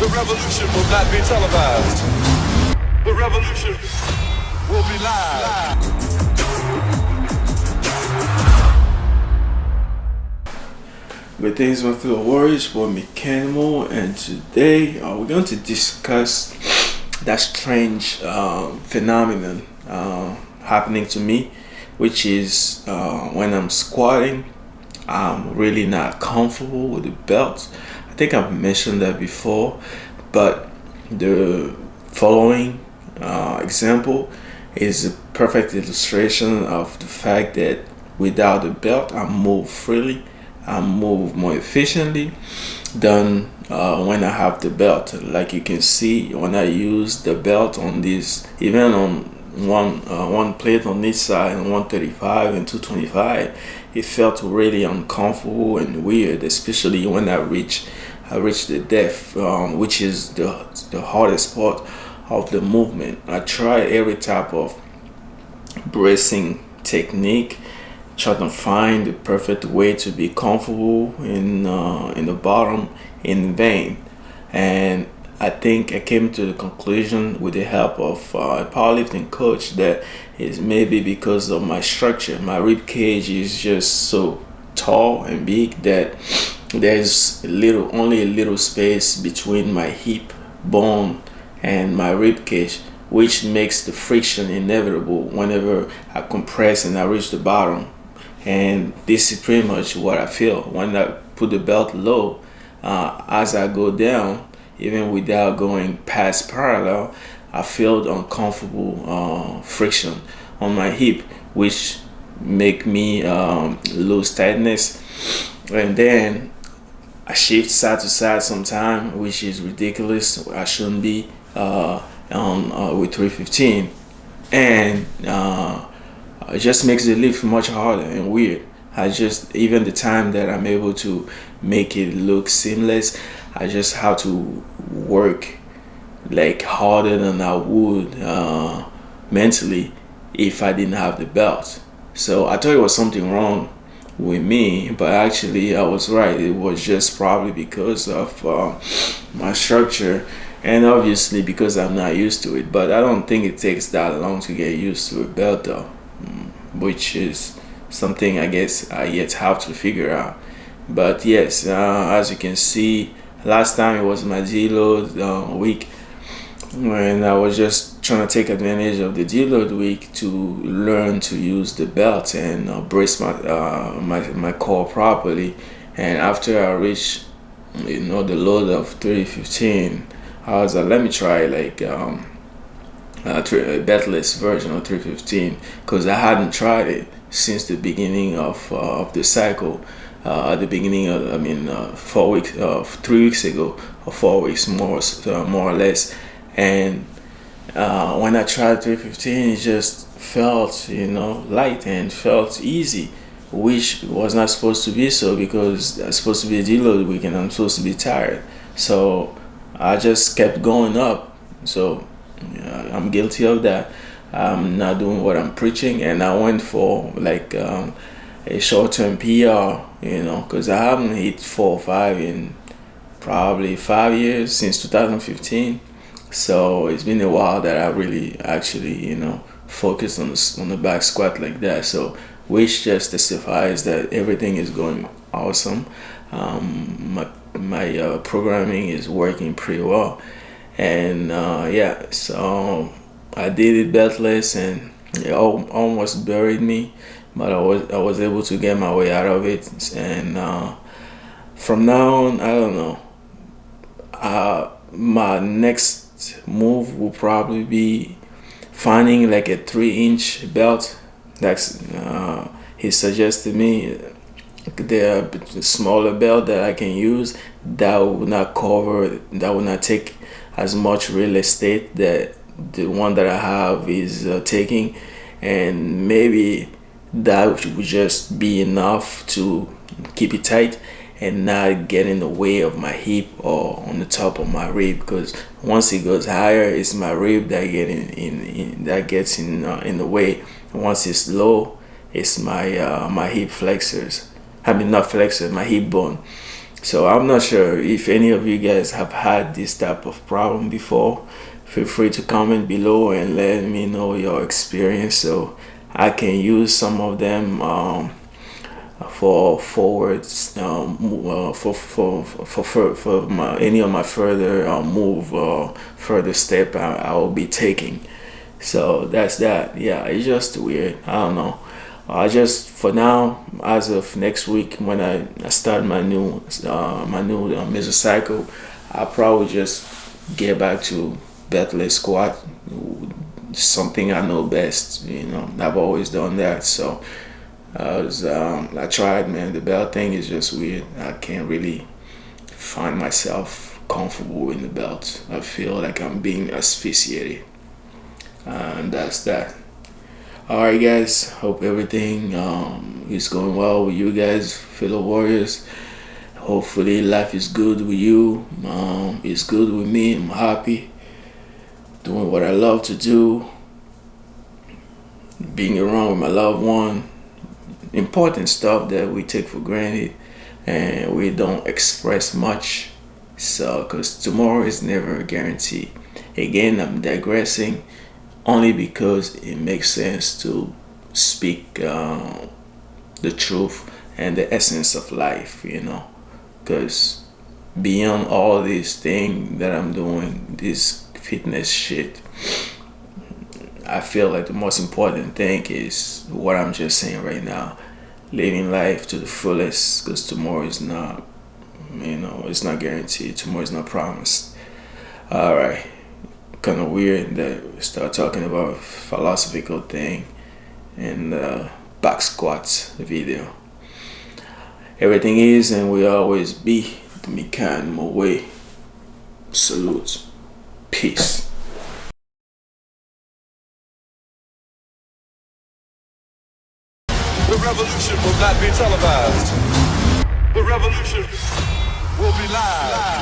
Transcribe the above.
The revolution will not be televised. The revolution will be live. Greetings, my fellow warriors, for Meckanimal, and today we're going to discuss that strange phenomenon happening to me, which is when I'm squatting, I'm really not comfortable with the belt. I think I've mentioned that before, but the following example is a perfect illustration of the fact that without the belt, I move freely, I move more efficiently than when I have the belt. Like you can see, when I use the belt on this, even on one plate on each side, on 135 and 225, it felt really uncomfortable and weird, especially when I reach the depth, which is the hardest part of the movement. I try every type of bracing technique, try to find the perfect way to be comfortable in the bottom, in vain. And I think I came to the conclusion with the help of a powerlifting coach that is maybe because of my structure. My rib cage is just so tall and big that there's only a little space between my hip bone and my rib cage, which makes the friction inevitable whenever I compress and I reach the bottom. And this is pretty much what I feel when I put the belt low. As I go down, even without going past parallel, I feel uncomfortable friction on my hip, which make me lose tightness. And then I shift side to side sometimes, which is ridiculous. I shouldn't be with 315, and it just makes the lift much harder and weird. Even the time that I'm able to make it look seamless, I just have to work like harder than I would mentally if I didn't have the belt. So I thought it was something wrong with me, but actually I was right. It was just probably because of my structure, and obviously because I'm not used to it. But I don't think it takes that long to get used to a belt though, which is something I guess I yet have to figure out. But yes, as you can see, last time it was my deload week, when I was just trying to take advantage of the deload week to learn to use the belt and brace my core properly. And after I reached the load of 315, I was like, let me try like a beltless version of 315, because I hadn't tried it since the beginning of the cycle. At the beginning of 4 weeks, 3 weeks ago, or 4 weeks more or less. And when I tried 315, it just felt light and felt easy, which was not supposed to be so, because it's supposed to be a deload week and I'm supposed to be tired. So I just kept going up. So I'm guilty of that. I'm not doing what I'm preaching, and I went for like a short-term PR, because I haven't hit 4 or 5 in probably 5 years, since 2015. So it's been a while that I really actually focused on the back squat like that. So which just testifies that everything is going awesome. My programming is working pretty well, and so I did it beltless, and it almost buried me, but I was able to get my way out of it. And from now on, I don't know. My next move will probably be finding like a 3-inch belt. That's he suggested me the smaller belt that I can use that will not take as much real estate that the one that I have is taking, and maybe that would just be enough to keep it tight and not get in the way of my hip or on the top of my rib, because once it goes higher, it's my rib that gets in the way. Once it's low, it's my hip flexors. I mean, not flexors, my hip bone. So I'm not sure if any of you guys have had this type of problem before. Feel free to comment below and let me know your experience so I can use some of them for forwards, for my, any of my further move or further step I will be taking. So that's that. Yeah, it's just weird. I don't know. I just for now, as of next week, when I start my new mesocycle, I'll probably just get back to bedless squat, something I know best. I've always done that. So I tried, man. The belt thing is just weird. I can't really find myself comfortable in the belt. I feel like I'm being asphyxiated, and that's that. All right, guys. Hope everything is going well with you guys, fellow warriors. Hopefully, life is good with you. It's good with me. I'm happy doing what I love to do, being around with my loved one. Important stuff that we take for granted and we don't express much. So, because tomorrow is never a guarantee. Again, I'm digressing only because it makes sense to speak the truth and the essence of life, because beyond all these things that I'm doing, this fitness shit, I feel like the most important thing is what I'm just saying right now, living life to the fullest, because tomorrow is not, it's not guaranteed. Tomorrow is not promised. All right. Kind of weird that we start talking about philosophical thing in the back squats video. Everything is and will always be the Meckanimal way. Salute. Peace. The revolution will not be televised. The revolution will be live.